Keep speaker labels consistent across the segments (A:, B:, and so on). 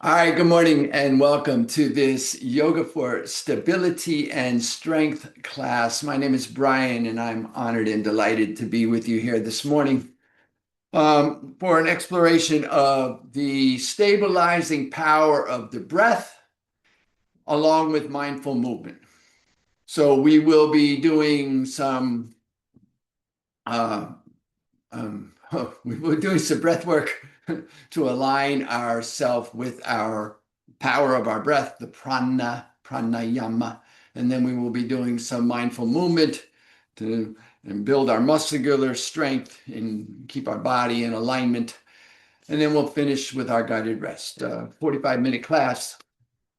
A: All right, good morning and welcome to this Yoga for Stability and Strength class. My name is Brian and I'm honored and delighted to be with you here this morning for an exploration of the stabilizing power of the breath along with mindful movement. So we will be doing some uh, we were doing some breath work to align ourselves with our power of our breath, the pranayama. And then we will be doing some mindful movement to build our muscular strength and keep our body in alignment. And then we'll finish with our guided rest, 45-minute class.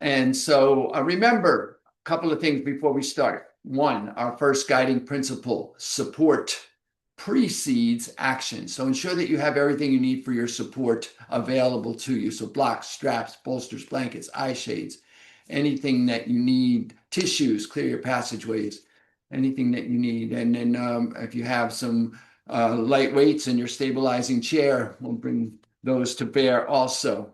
A: And so remember a couple of things before we start. One, our first guiding principle, support precedes action. So ensure that you have everything you need for your support available to you. So blocks, straps, bolsters, blankets, eye shades, anything that you need, tissues, clear your passageways, anything that you need. And then if you have some light weights in your stabilizing chair, we'll bring those to bear also.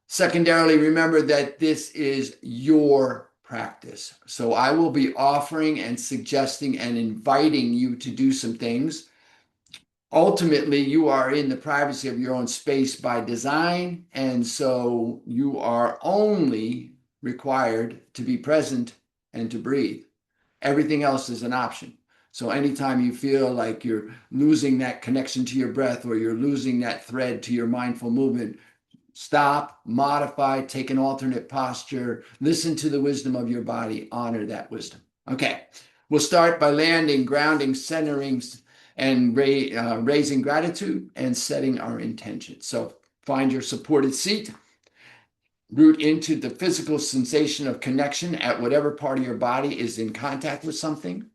A: Secondarily, remember that this is your practice. So I will be offering and suggesting and inviting you to do some things. Ultimately, you are in the privacy of your own space by design, and so you are only required to be present and to breathe. Everything else is an option. So anytime you feel like you're losing that connection to your breath or you're losing that thread to your mindful movement, stop, modify, take an alternate posture, listen to the wisdom of your body, honor that wisdom. Okay, we'll start by landing, grounding, centering, and raising gratitude and setting our intention. So find your supported seat, root into the physical sensation of connection at whatever part of your body is in contact with something.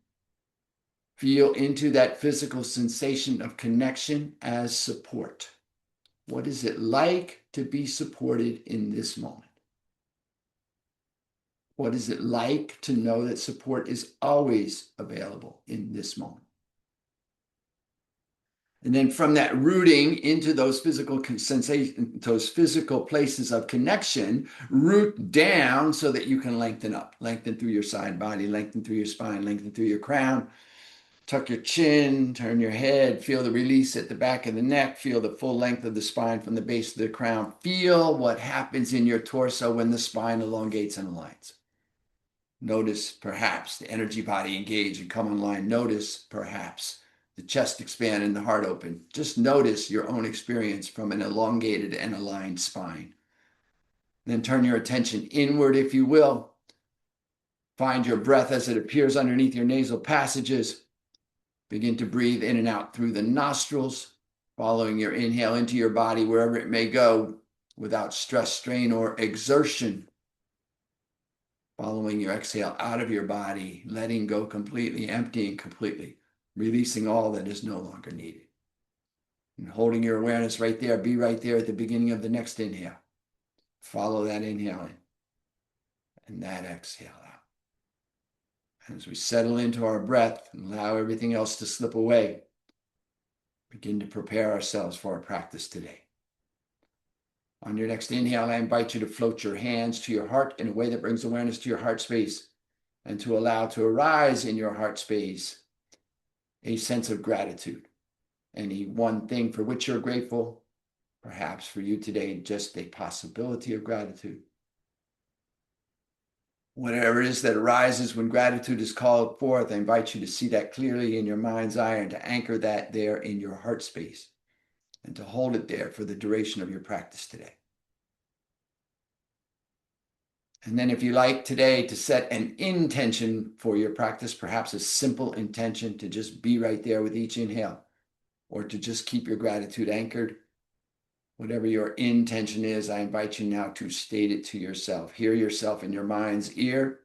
A: Feel into that physical sensation of connection as support. What is it like to be supported in this moment? What is it like to know that support is always available in this moment? And then from that rooting into those physical sensations, those physical places of connection, root down so that you can lengthen up, lengthen through your side body, lengthen through your spine, lengthen through your crown. Tuck your chin, turn your head, feel the release at the back of the neck, feel the full length of the spine from the base of the crown. Feel what happens in your torso when the spine elongates and aligns. Notice perhaps the energy body engage and come online. Notice perhaps the chest expand and the heart open. Just notice your own experience from an elongated and aligned spine. Then turn your attention inward, if you will. Find your breath as it appears underneath your nasal passages. Begin to breathe in and out through the nostrils, following your inhale into your body wherever it may go without stress, strain, or exertion. Following your exhale out of your body, letting go completely, emptying completely, releasing all that is no longer needed. And holding your awareness right there, be right there at the beginning of the next inhale. Follow that inhale in and that exhale out. As we settle into our breath and allow everything else to slip away, begin to prepare ourselves for our practice today. On your next inhale, I invite you to float your hands to your heart in a way that brings awareness to your heart space and to allow to arise in your heart space a sense of gratitude. Any one thing for which you're grateful, perhaps for you today, just a possibility of gratitude. Whatever it is that arises when gratitude is called forth, I invite you to see that clearly in your mind's eye and to anchor that there in your heart space and to hold it there for the duration of your practice today. And then if you like today to set an intention for your practice, perhaps a simple intention to just be right there with each inhale or to just keep your gratitude anchored. Whatever your intention is, I invite you now to state it to yourself. Hear yourself in your mind's ear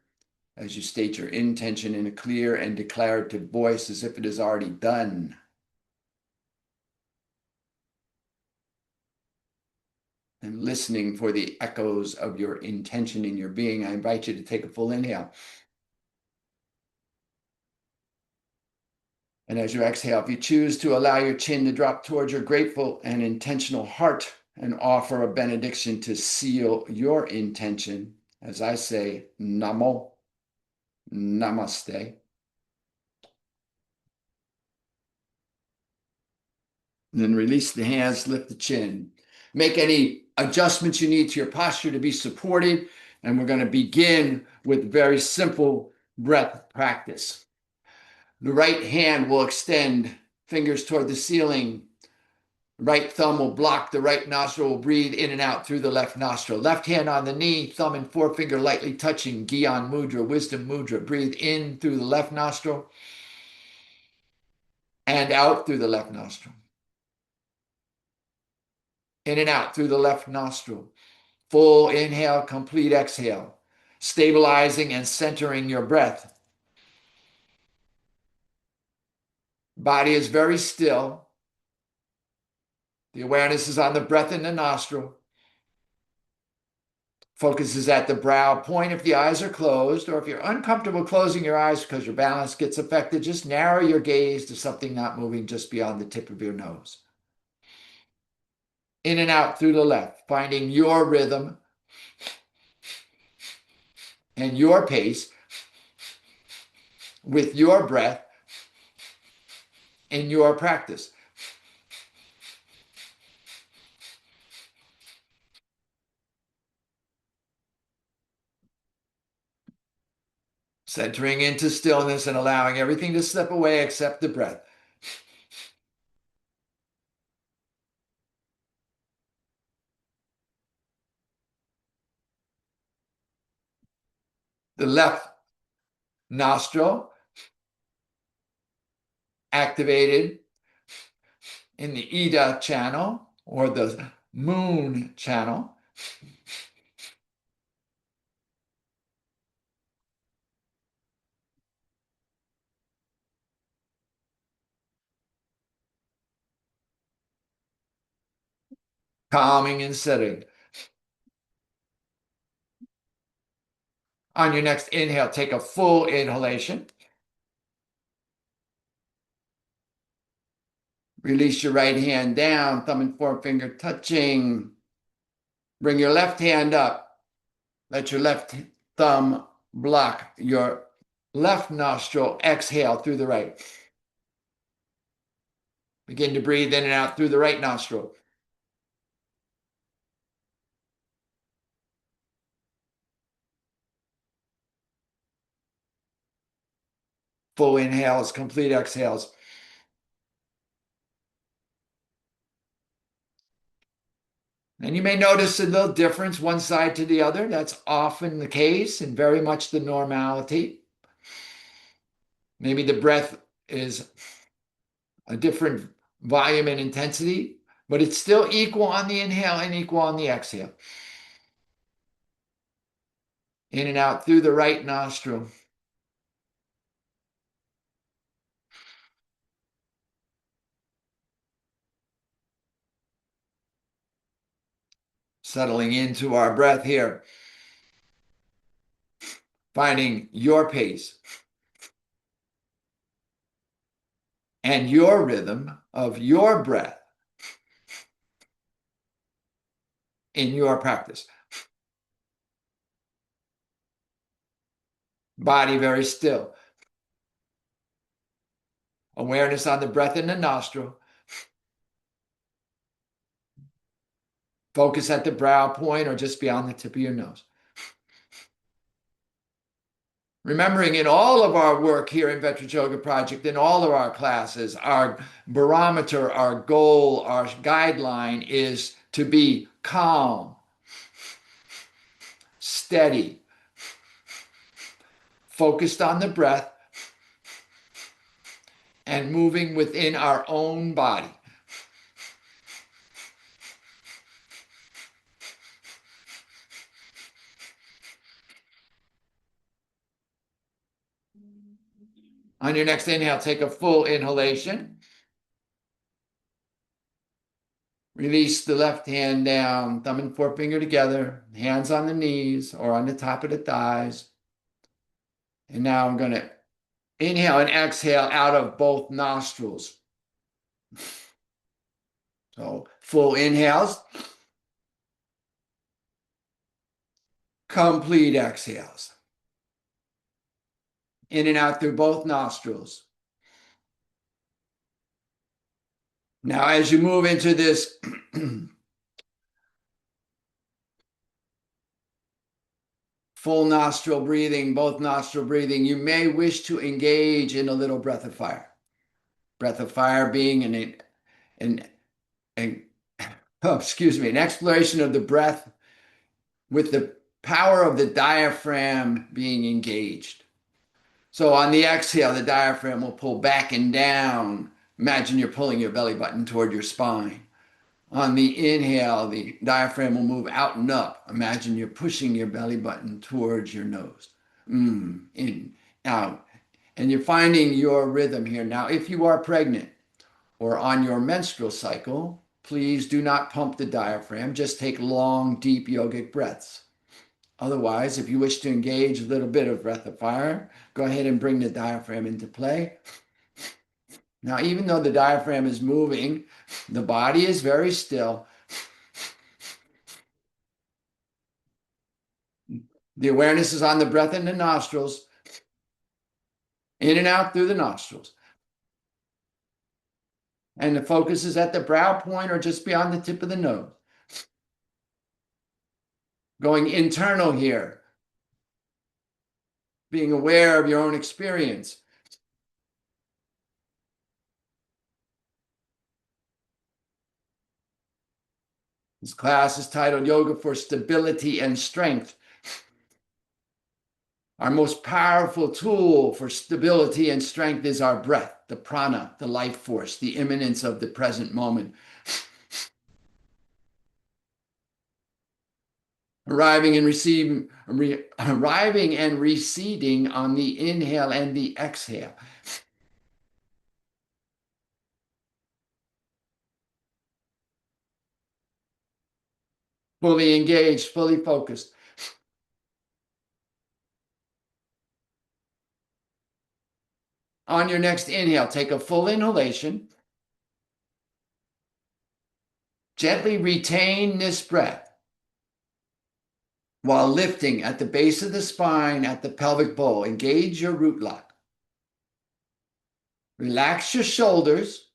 A: as you state your intention in a clear and declarative voice as if it is already done. And listening for the echoes of your intention in your being, I invite you to take a full inhale. And as you exhale, if you choose to allow your chin to drop towards your grateful and intentional heart, and offer a benediction to seal your intention as I say, Namo, Namaste. And then release the hands, lift the chin. Make any adjustments you need to your posture to be supported. And we're going to begin with very simple breath practice. The right hand will extend, fingers toward the ceiling. Right thumb will block the right nostril, will breathe in and out through the left nostril. Left hand on the knee, thumb and forefinger lightly touching, Gyan Mudra, Wisdom Mudra. Breathe in through the left nostril and out through the left nostril. In and out through the left nostril. Full inhale, complete exhale. Stabilizing and centering your breath. Body is very still. The awareness is on the breath in the nostril. Focus is at the brow point if the eyes are closed, or if you're uncomfortable closing your eyes because your balance gets affected, just narrow your gaze to something not moving just beyond the tip of your nose. In and out through the left, finding your rhythm and your pace with your breath in your practice. Centering into stillness and allowing everything to slip away except the breath. The left nostril activated in the Ida channel or the moon channel. Calming and setting. On your next inhale, take a full inhalation. Release your right hand down, thumb and forefinger touching. Bring your left hand up. Let your left thumb block your left nostril. Exhale through the right. Begin to breathe in and out through the right nostril. Full inhales, complete exhales. And you may notice a little difference one side to the other. That's often the case and very much the normality. Maybe the breath is a different volume and intensity, but it's still equal on the inhale and equal on the exhale. In and out through the right nostril. Settling into our breath here. Finding your pace and your rhythm of your breath in your practice. Body very still. Awareness on the breath in the nostril. Focus at the brow point or just beyond the tip of your nose. Remembering in all of our work here in Veterans Yoga Project, in all of our classes, our barometer, our goal, our guideline is to be calm, steady, focused on the breath, and moving within our own body. On your next inhale, take a full inhalation. Release the left hand down, thumb and forefinger together, hands on the knees or on the top of the thighs. And now I'm going to inhale and exhale out of both nostrils. So full inhales. Complete exhales. In and out through both nostrils. Now, as you move into this full nostril breathing, both nostril breathing, you may wish to engage in a little breath of fire. Breath of fire being an oh, excuse me, an exploration of the breath with the power of the diaphragm being engaged. So on the exhale, the diaphragm will pull back and down. Imagine you're pulling your belly button toward your spine. On the inhale, the diaphragm will move out and up. Imagine you're pushing your belly button towards your nose. In, out. And you're finding your rhythm here. Now, if you are pregnant or on your menstrual cycle, please do not pump the diaphragm. Just take long, deep yogic breaths. Otherwise, if you wish to engage a little bit of breath of fire, go ahead and bring the diaphragm into play. Now, even though the diaphragm is moving, the body is very still. The awareness is on the breath in the nostrils, in and out through the nostrils. And the focus is at the brow point or just beyond the tip of the nose. Going internal here, being aware of your own experience. This class is titled Yoga for Stability and Strength. Our most powerful tool for stability and strength is our breath, the prana, the life force, the immanence of the present moment. Arriving and receding on the inhale and the exhale. Fully engaged, fully focused. On your next inhale, take a full inhalation. Gently retain this breath while lifting at the base of the spine, at the pelvic bowl. Engage your root lock. Relax your shoulders.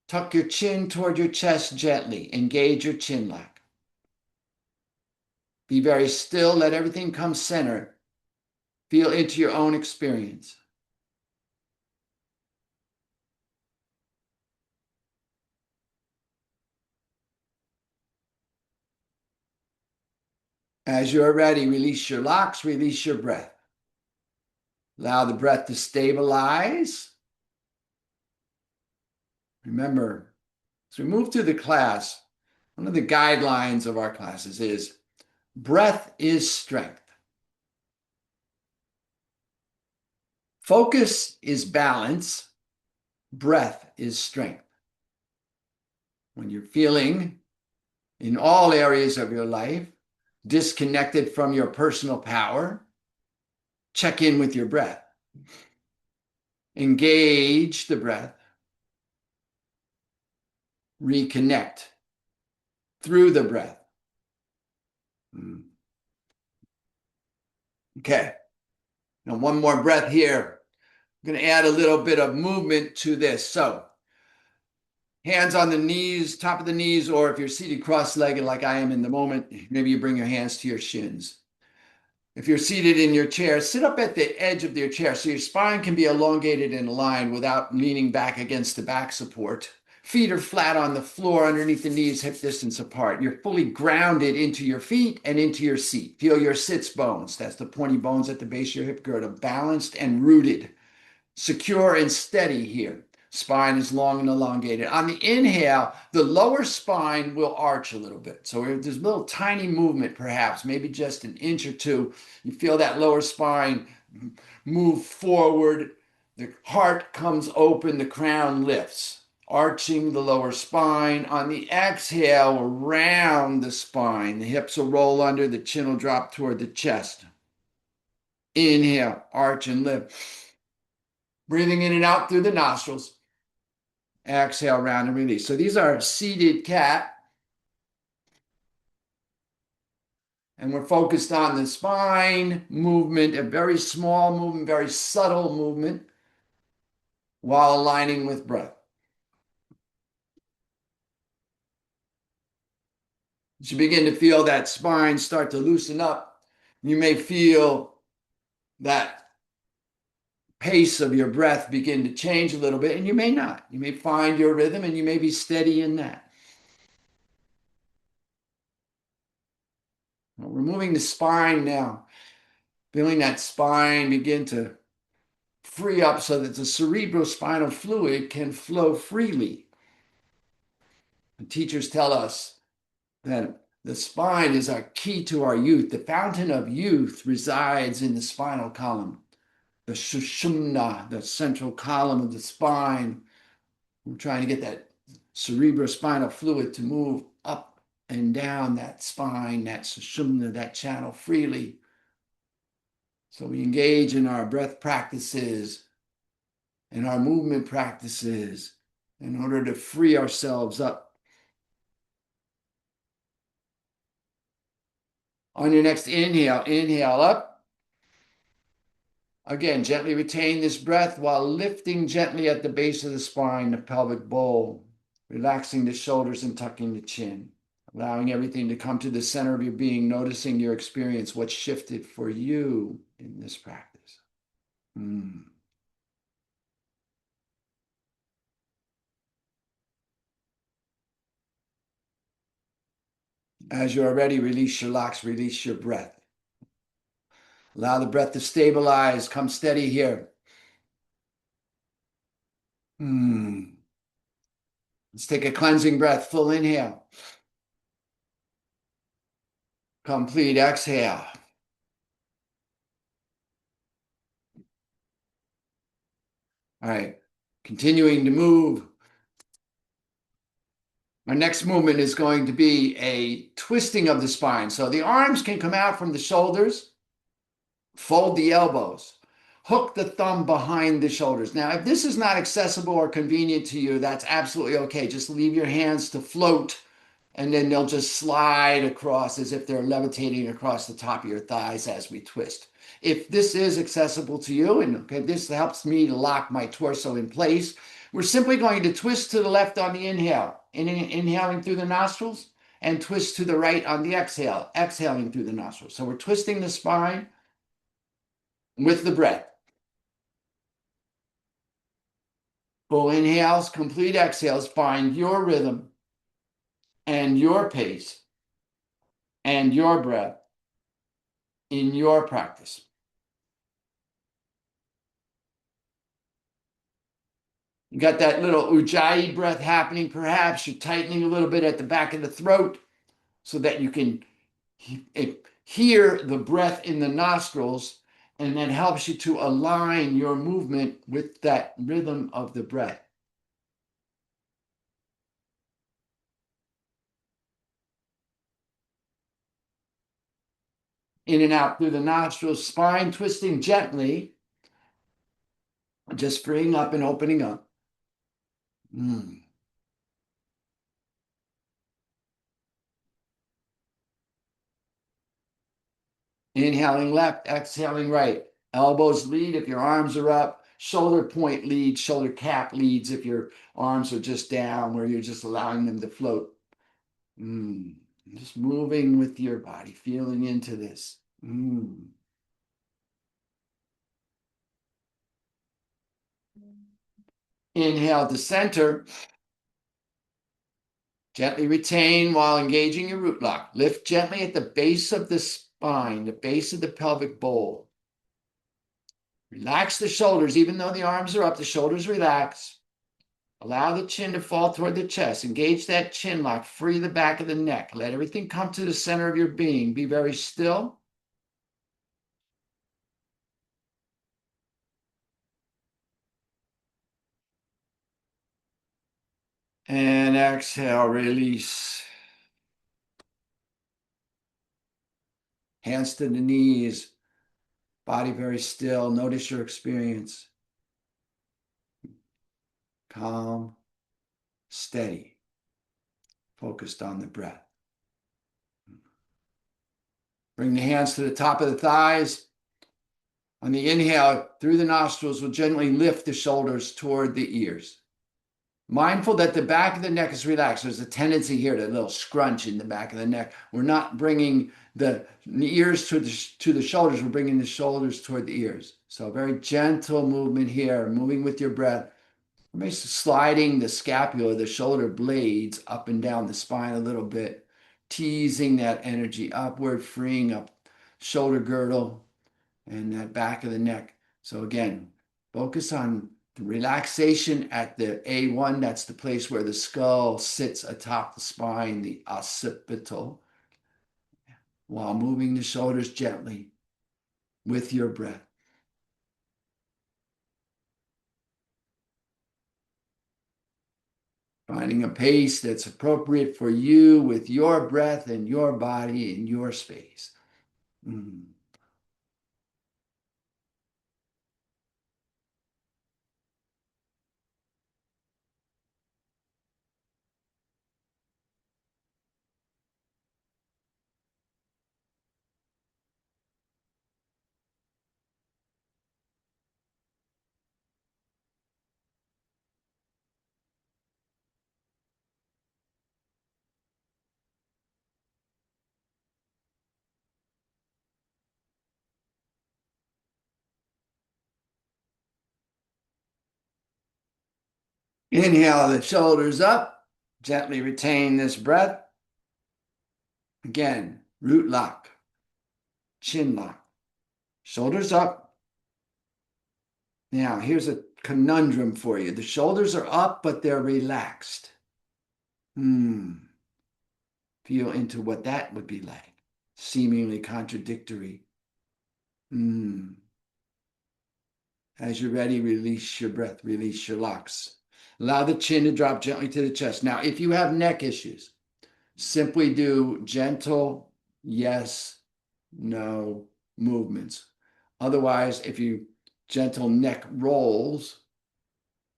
A: Tuck your chin toward your chest gently. Engage your chin lock. Be very still. Let everything come center. Feel into your own experience. As you are ready, release your locks, release your breath. Allow the breath to stabilize. Remember, as we move through the class, one of the guidelines of our classes is breath is strength. Focus is balance. Breath is strength. When you're feeling in all areas of your life disconnected from your personal power, check in with your breath. Engage the breath. Reconnect through the breath. Okay. Now, one more breath here. I'm going to add a little bit of movement to this. So, hands on the knees, top of the knees, or if you're seated cross-legged like I am in the moment, maybe you bring your hands to your shins. If you're seated in your chair, sit up at the edge of your chair so your spine can be elongated and aligned without leaning back against the back support. Feet are flat on the floor underneath the knees, hip distance apart. You're fully grounded into your feet and into your seat. Feel your sits bones. That's the pointy bones at the base of your hip girdle, balanced and rooted. Secure and steady here. Spine is long and elongated. On the inhale, the lower spine will arch a little bit. So there's a little tiny movement, perhaps, maybe just an inch or two. You feel that lower spine move forward. The heart comes open, the crown lifts, arching the lower spine. On the exhale, round the spine. The hips will roll under, the chin will drop toward the chest. Inhale, arch and lift. Breathing in and out through the nostrils. Exhale, round and release. So these are seated cat. And we're focused on the spine movement, a very small movement, very subtle movement, while aligning with breath. As you begin to feel that spine start to loosen up, you may feel that pace of your breath begin to change a little bit, and you may not. You may find your rhythm and you may be steady in that. We're moving the spine now, feeling that spine begin to free up so that the cerebrospinal fluid can flow freely. The teachers tell us that the spine is our key to our youth. The fountain of youth resides in the spinal column, the sushumna, the central column of the spine. We're trying to get that cerebrospinal fluid to move up and down that spine, that sushumna, that channel freely. So we engage in our breath practices and our movement practices in order to free ourselves up. On your next inhale, inhale up. Again, gently retain this breath while lifting gently at the base of the spine, the pelvic bowl, relaxing the shoulders and tucking the chin, allowing everything to come to the center of your being, noticing your experience, what shifted for you in this practice. As you're ready, release your locks, release your breath. Allow the breath to stabilize. Come steady here. Let's take a cleansing breath. Full inhale. Complete exhale. All right. Continuing to move. Our next movement is going to be a twisting of the spine. So the arms can come out from the shoulders. Fold the elbows. Hook the thumb behind the shoulders. Now, if this is not accessible or convenient to you, that's absolutely okay. Just leave your hands to float, and then they'll just slide across as if they're levitating across the top of your thighs as we twist. If this is accessible to you, and okay, this helps me to lock my torso in place, we're simply going to twist to the left on the inhale, inhaling through the nostrils, and twist to the right on the exhale, exhaling through the nostrils. So we're twisting the spine with the breath. Full inhales, complete exhales. Find your rhythm and your pace and your breath in your practice. You got that little ujjayi breath happening, perhaps. You're tightening a little bit at the back of the throat so that you can hear the breath in the nostrils, and that helps you to align your movement with that rhythm of the breath. In and out through the nostrils, spine twisting gently, just freeing up and opening up. Inhaling left, exhaling right. Elbows lead if your arms are up. Shoulder point leads, shoulder cap leads if your arms are just down, where you're just allowing them to float. Just moving with your body, feeling into this. Inhale to center. Gently retain while engaging your root lock. Lift gently at the base of the spine, the base of the pelvic bowl. Relax the shoulders, even though the arms are up, the shoulders relax. Allow the chin to fall toward the chest. Engage that chin lock. Free the back of the neck. Let everything come to the center of your being. Be very still. And exhale, release. Hands to the knees. Body very still. Notice your experience. Calm, steady, focused on the breath. Bring the hands to the top of the thighs. On the inhale, through the nostrils, we'll gently lift the shoulders toward the ears. Mindful that the back of the neck is relaxed. There's a tendency here to a little scrunch in the back of the neck. We're not bringing the ears to the shoulders. We're bringing the shoulders toward the ears. So very gentle movement here, moving with your breath. Maybe sliding the scapula, the shoulder blades up and down the spine a little bit, teasing that energy upward, freeing up shoulder girdle and that back of the neck. So again, focus on the relaxation at the A1. That's the place where the skull sits atop the spine, the occipital, while moving the shoulders gently with your breath. Finding a pace that's appropriate for you with your breath and your body and your space. Inhale the shoulders up, gently retain this breath. Again, root lock, chin lock, shoulders up. Now, here's a conundrum for you. The shoulders are up, but they're relaxed. Feel into what that would be like. Seemingly contradictory. As you're ready, release your breath, release your locks. Allow the chin to drop gently to the chest. Now, if you have neck issues, simply do gentle yes, no movements. Otherwise, if you gentle neck rolls,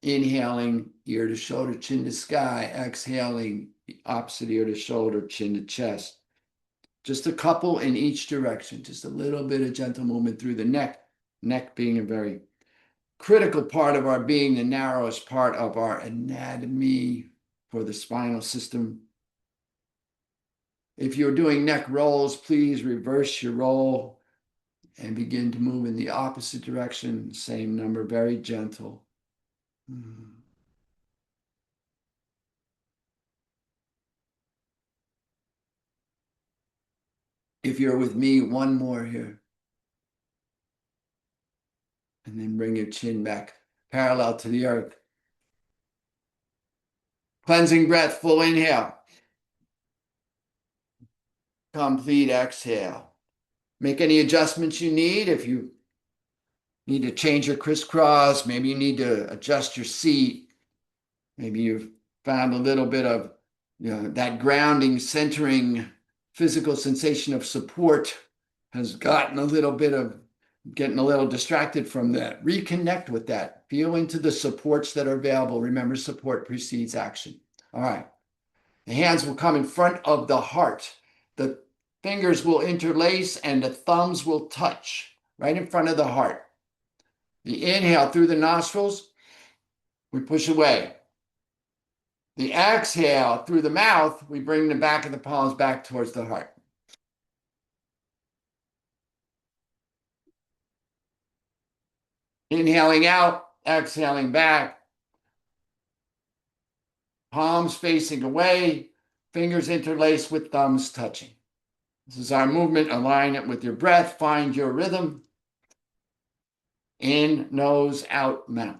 A: inhaling ear to shoulder, chin to sky, exhaling the opposite ear to shoulder, chin to chest. Just a couple in each direction, just a little bit of gentle movement through the neck being a very critical part of our being, the narrowest part of our anatomy for the spinal system. If you're doing neck rolls, please reverse your roll and begin to move in the opposite direction. Same number, very gentle. If you're with me, one more here. And then bring your chin back parallel to the earth. Cleansing breath, full inhale. Complete exhale. Make any adjustments you need. If you need to change your crisscross, maybe you need to adjust your seat. Maybe you've found a little bit of that grounding, centering, physical sensation of support has gotten a little bit of getting a little distracted from that. Reconnect with that. Feel into the supports that are available. Remember, support precedes action. All right. The hands will come in front of the heart. The fingers will interlace and the thumbs will touch right in front of the heart. The inhale through the nostrils, we push away. The exhale through the mouth, we bring the back of the palms back towards the heart. Inhaling out, exhaling back. Palms facing away, fingers interlaced with thumbs touching. This is our movement. Align it with your breath. Find your rhythm. In, nose, out, mouth.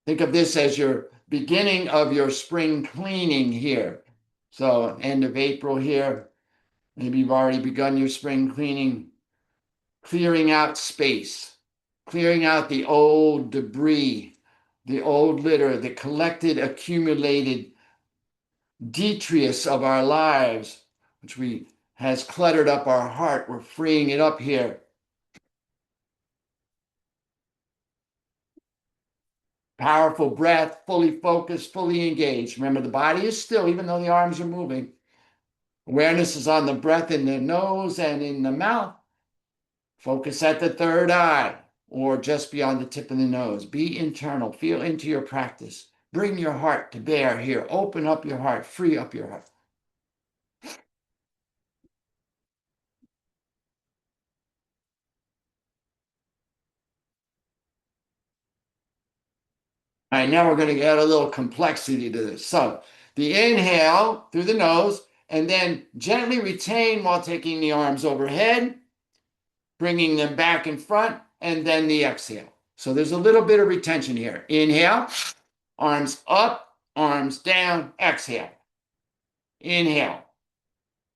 A: Think of this as your beginning of your spring cleaning here. So end of April here. Maybe you've already begun your spring cleaning. Clearing out space. Clearing out the old debris, the old litter, the collected, accumulated detritus of our lives, which has cluttered up our heart. We're freeing it up here. Powerful breath, fully focused, fully engaged. Remember, the body is still, even though the arms are moving. Awareness is on the breath in the nose and in the mouth. Focus at the third eye or just beyond the tip of the nose. Be internal. Feel into your practice. Bring your heart to bear here. Open up your heart. Free up your heart. All right, now we're going to add a little complexity to this. So the inhale through the nose, and then gently retain while taking the arms overhead, bringing them back in front, and then the exhale. So there's a little bit of retention here. Inhale, arms up, arms down, exhale. Inhale,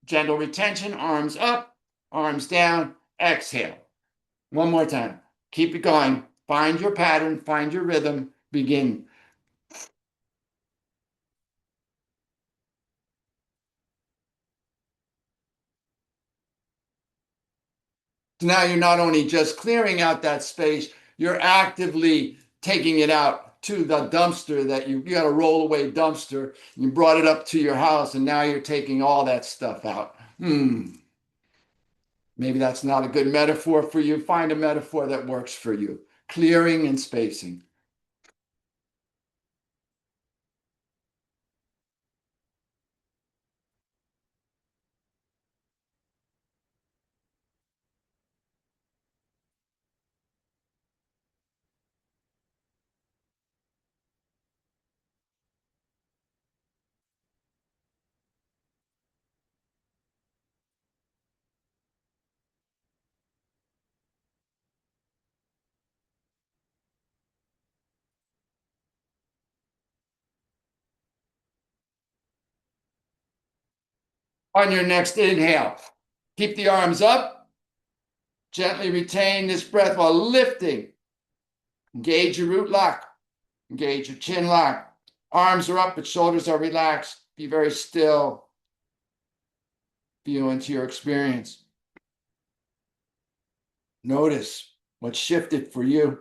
A: gentle retention, arms up, arms down, exhale. One more time. Keep it going. Find your pattern, find your rhythm, begin. So now you're not only just clearing out that space, you're actively taking it out to the dumpster that you got a rollaway dumpster. You brought it up to your house and now you're taking all that stuff out. Maybe that's not a good metaphor for you. Find a metaphor that works for you. Clearing and spacing. On your next inhale, keep the arms up. Gently retain this breath while lifting. Engage your root lock. Engage your chin lock. Arms are up, but shoulders are relaxed. Be very still. Feel into your experience. Notice what shifted for you.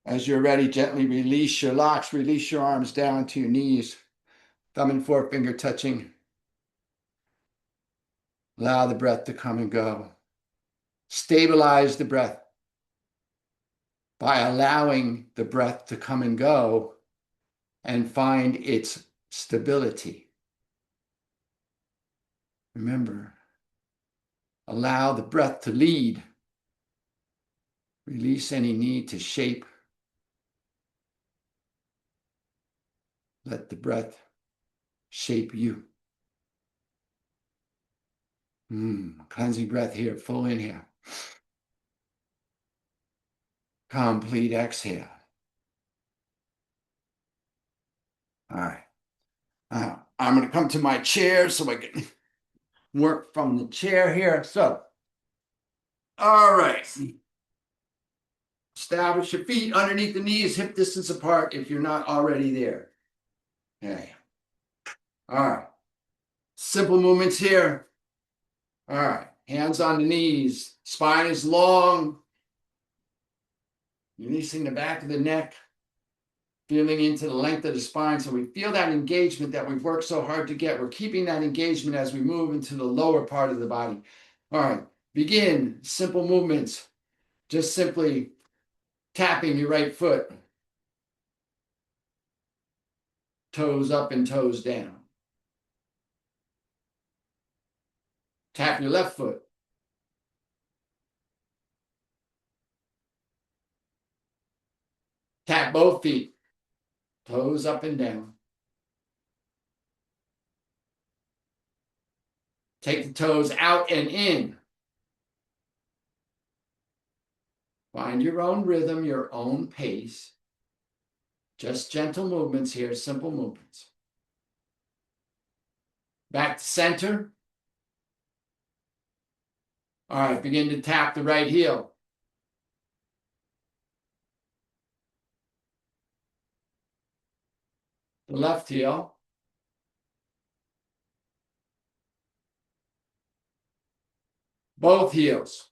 A: As you're ready, gently release your locks. Release your arms down to your knees. Thumb and forefinger touching. Allow the breath to come and go. Stabilize the breath by allowing the breath to come and go and find its stability. Remember, allow the breath to lead. Release any need to shape. Let the breath shape you. Cleansing breath here, full inhale. Complete exhale. All right. I'm going to come to my chair so I can work from the chair here. So, all right. Establish your feet underneath the knees, hip distance apart if you're not already there. Okay. All right. Simple movements here. All right. Hands on the knees. Spine is long. Releasing the back of the neck. Feeling into the length of the spine. So we feel that engagement that we've worked so hard to get. We're keeping that engagement as we move into the lower part of the body. All right. Begin simple movements. Just simply tapping your right foot. Toes up and toes down. Tap your left foot. Tap both feet. Toes up and down. Take the toes out and in. Find your own rhythm, your own pace. Just gentle movements here, simple movements. Back to center. All right, begin to tap the right heel. The left heel. Both heels.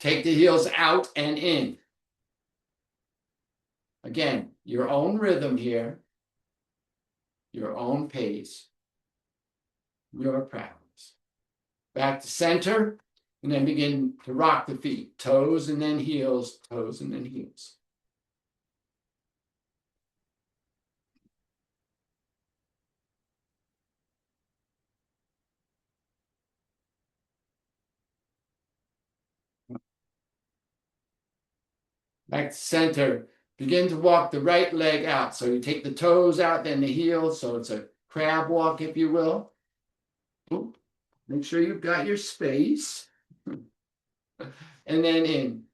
A: Take the heels out and in. Again, your own rhythm here, your own pace, your practice. Back to center, and then begin to rock the feet. Toes and then heels, toes and then heels. Back to center. Begin to walk the right leg out. So you take the toes out, then the heels. So it's a crab walk, if you will. Ooh, make sure you've got your space. And then in.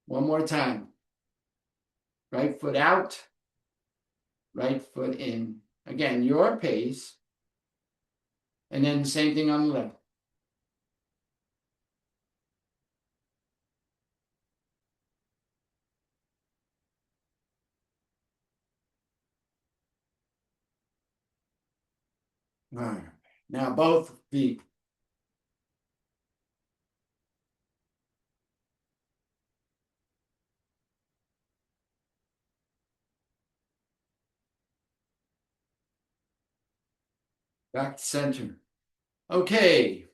A: One more time. Right foot out, right foot in. Again, your pace. And then same thing on the left. All right. Now both feet. Back to center. Okay.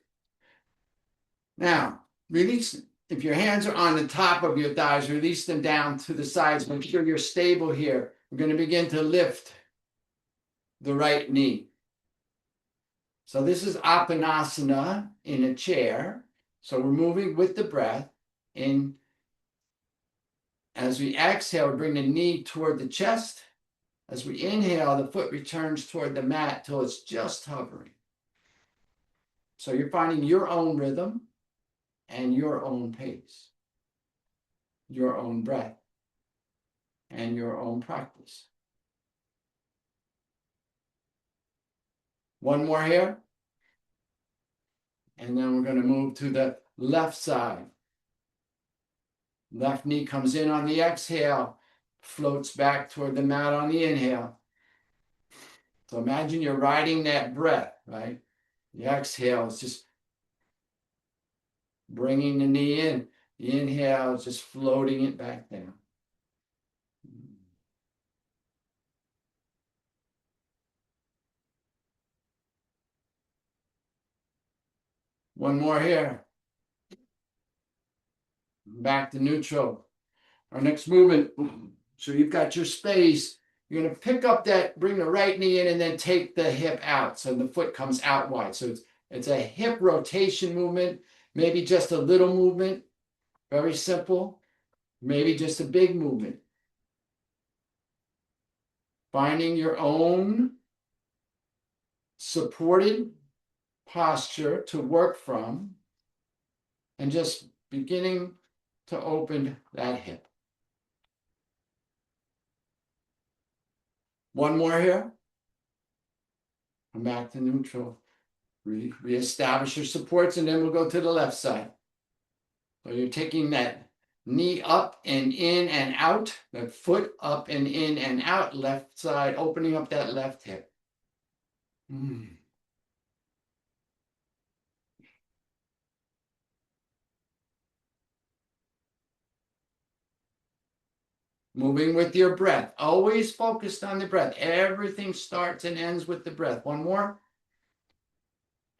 A: Now, release. If your hands are on the top of your thighs, release them down to the sides. Make sure you're stable here. We're going to begin to lift the right knee. So this is Apanasana in a chair. So we're moving with the breath in. As we exhale, we bring the knee toward the chest. As we inhale, the foot returns toward the mat till it's just hovering. So you're finding your own rhythm and your own pace, your own breath, and your own practice. One more here. And then we're going to move to the left side. Left knee comes in on the exhale, floats back toward the mat on the inhale. So imagine you're riding that breath, right? The exhale is just bringing the knee in. The inhale is just floating it back down. One more here. Back to neutral. Our next movement. So you've got your space. You're going to pick up that, bring the right knee in, and then take the hip out. So the foot comes out wide. So it's a hip rotation movement, maybe just a little movement. Very simple. Maybe just a big movement. Finding your own supported posture to work from, and just beginning to open that hip. One more here. Come back to neutral. Reestablish your supports, and then we'll go to the left side. So you're taking that knee up and in and out, that foot up and in and out, left side, opening up that left hip. Moving with your breath, always focused on the breath. Everything starts and ends with the breath. One more.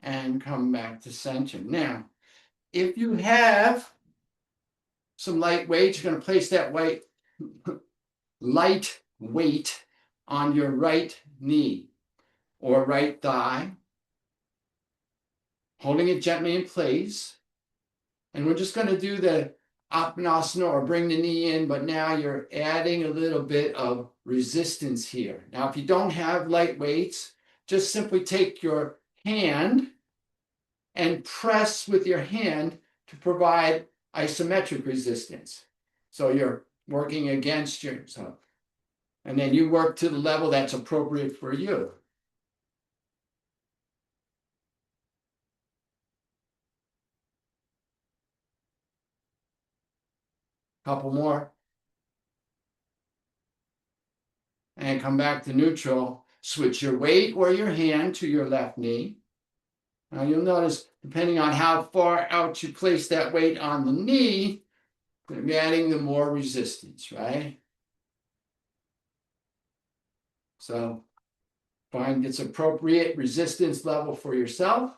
A: And come back to center. Now, if you have some light weight, you're going to place that light weight on your right knee or right thigh, holding it gently in place. And we're just going to do the Apanasana, or bring the knee in, but now you're adding a little bit of resistance here. Now, if you don't have light weights, just simply take your hand and press with your hand to provide isometric resistance. So you're working against yourself. And then you work to the level that's appropriate for you. Couple more. And come back to neutral. Switch your weight or your hand to your left knee. Now you'll notice, depending on how far out you place that weight on the knee, I'm adding the more resistance, right? So find its appropriate resistance level for yourself.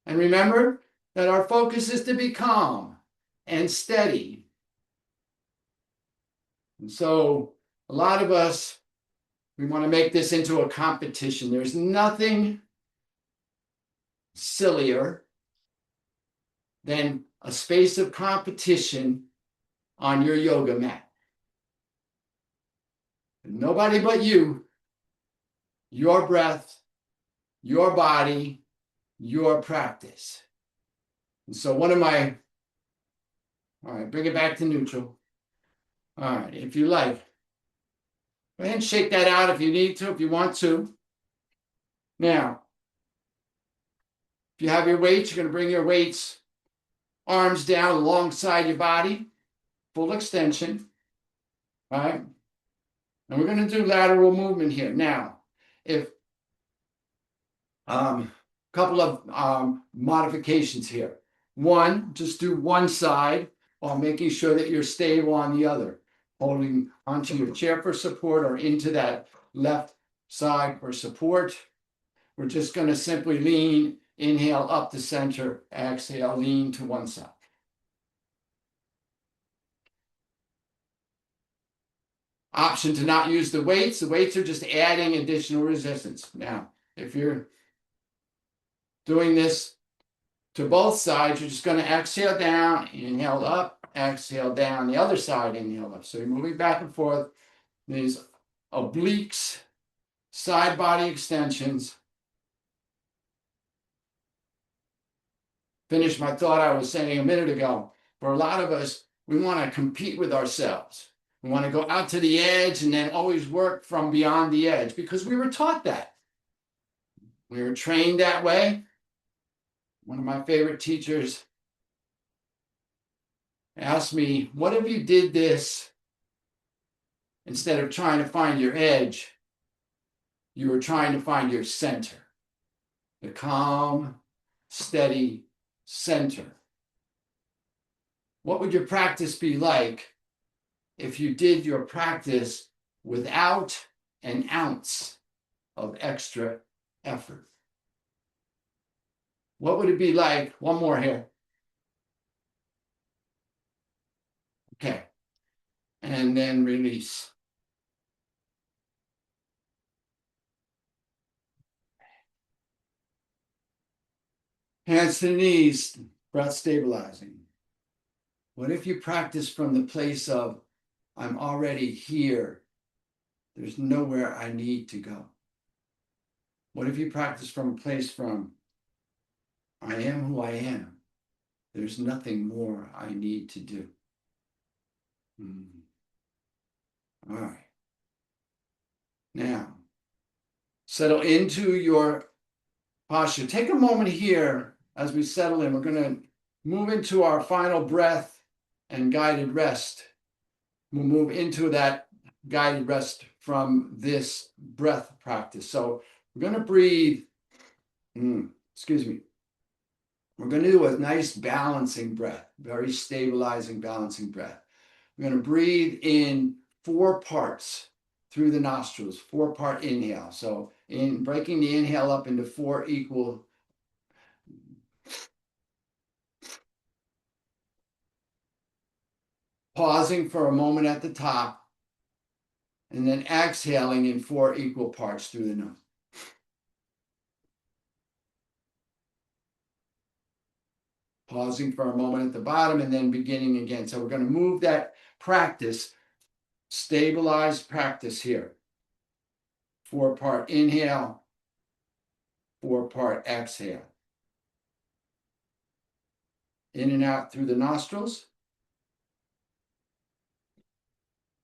A: And remember that our focus is to be calm and steady. And so a lot of us, we want to make this into a competition. There's nothing sillier than a space of competition on your yoga mat. Nobody but you, your breath, your body, your practice. And so all right, bring it back to neutral. All right, if you like, go ahead and shake that out if you need to, if you want to. Now, if you have your weights, you're going to bring your weights, arms down alongside your body, full extension. All right. And we're going to do lateral movement here. Now, if couple of modifications here. One, just do one side while making sure that you're stable on the other, holding onto your chair for support or into that left side for support. We're just going to simply lean, inhale up the center, exhale, lean to one side. Option to not use the weights. The weights are just adding additional resistance. Now, if you're doing this to both sides, you're just going to exhale down, inhale up, exhale down, the other side, inhale up. So you're moving back and forth. These obliques, side body extensions. Finish my thought I was saying a minute ago. For a lot of us, we want to compete with ourselves. We want to go out to the edge and then always work from beyond the edge because we were taught that. We were trained that way. One of my favorite teachers asked me, what if you did this instead of trying to find your edge, you were trying to find your center, the calm, steady center? What would your practice be like if you did your practice without an ounce of extra effort? What would it be like? One more here. Okay. And then release. Hands to the knees, breath stabilizing. What if you practice from the place of, I'm already here. There's nowhere I need to go. What if you practice from a place from, I am who I am. There's nothing more I need to do. All right. Now, settle into your posture. Take a moment here as we settle in. We're going to move into our final breath and guided rest. We'll move into that guided rest from this breath practice. So we're going to breathe. Excuse me. We're going to do a nice balancing breath, very stabilizing, balancing breath. We're going to breathe in 4 parts through the nostrils, 4-part inhale. So in breaking the inhale up into 4 equal pausing for a moment at the top, and then exhaling in 4 equal parts through the nose. Pausing for a moment at the bottom and then beginning again. So we're going to move that practice, stabilized practice here. 4-part inhale, 4-part exhale. In and out through the nostrils.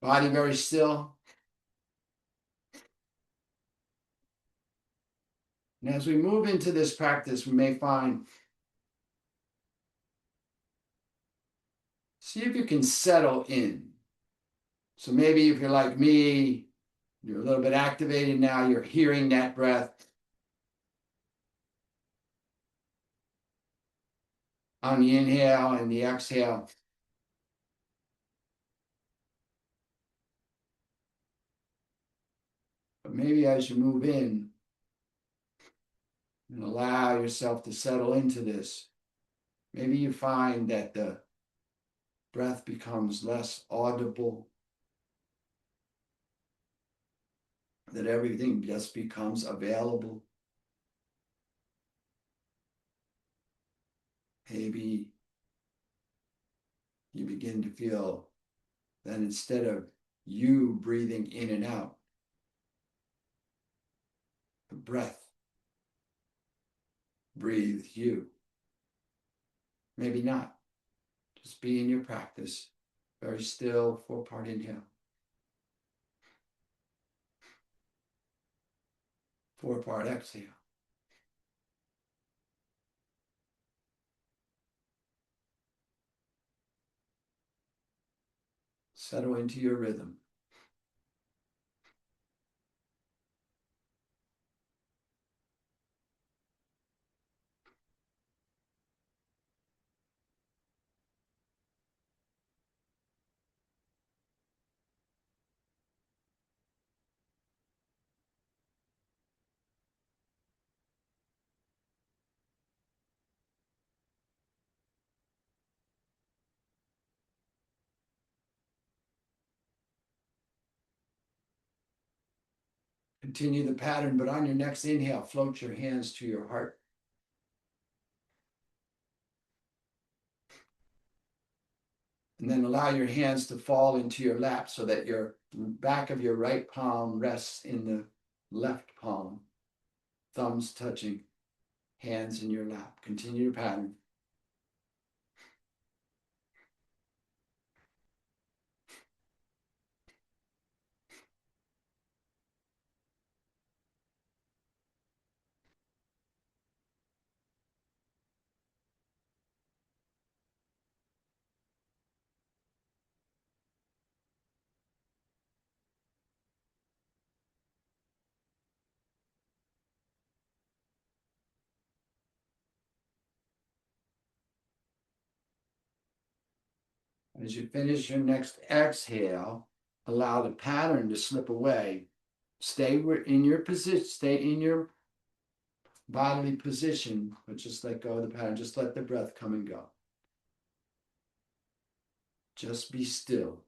A: Body very still. And as we move into this practice, we may find, see if you can settle in. So maybe if you're like me, you're a little bit activated now, you're hearing that breath. on the inhale and the exhale. But maybe as you move in and allow yourself to settle into this, maybe you find that the breath becomes less audible, that everything just becomes available. Maybe you begin to feel that instead of you breathing in and out, the breath breathes you. Maybe not. Just be in your practice, very still, 4-part inhale, 4-part exhale. Settle into your rhythm. Continue the pattern, but on your next inhale, float your hands to your heart. And then allow your hands to fall into your lap so that your back of your right palm rests in the left palm, thumbs touching, hands in your lap. Continue the pattern. As you finish your next exhale, allow the pattern to slip away. Stay in your position, stay in your bodily position, but just let go of the pattern. Just let the breath come and go. Just be still.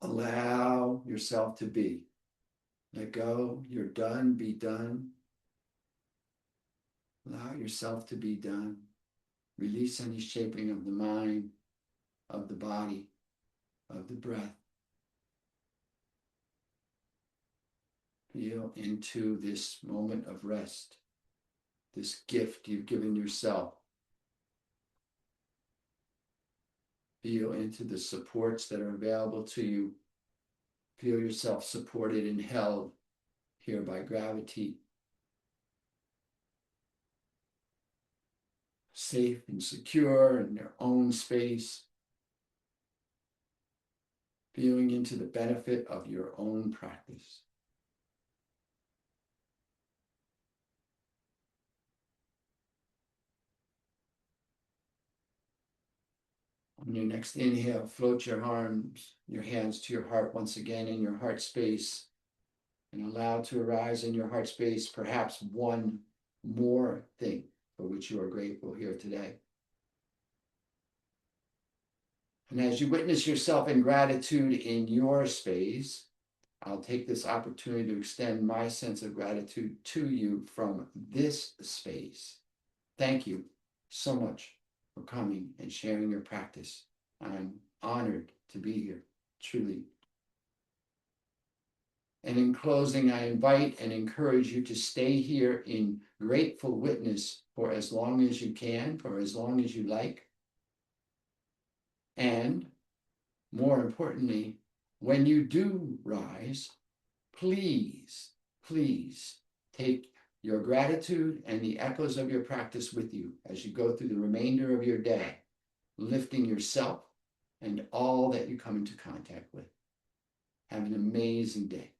A: Allow yourself to be. Let go. You're done. Be done. Allow yourself to be done. Release any shaping of the mind, of the body, of the breath. Feel into this moment of rest, this gift you've given yourself. Feel into the supports that are available to you. Feel yourself supported and held here by gravity. Safe and secure in their own space. Feeling into the benefit of your own practice. On your next inhale, float your arms, your hands to your heart once again in your heart space, and allow to arise in your heart space perhaps one more thing for which you are grateful here today. And as you witness yourself in gratitude in your space, I'll take this opportunity to extend my sense of gratitude to you from this space. Thank you so much for coming and sharing your practice. I'm honored to be here, truly. And in closing, I invite and encourage you to stay here in grateful witness for as long as you can, for as long as you like. And more importantly, when you do rise, please, please take your gratitude and the echoes of your practice with you as you go through the remainder of your day, lifting yourself and all that you come into contact with. Have an amazing day.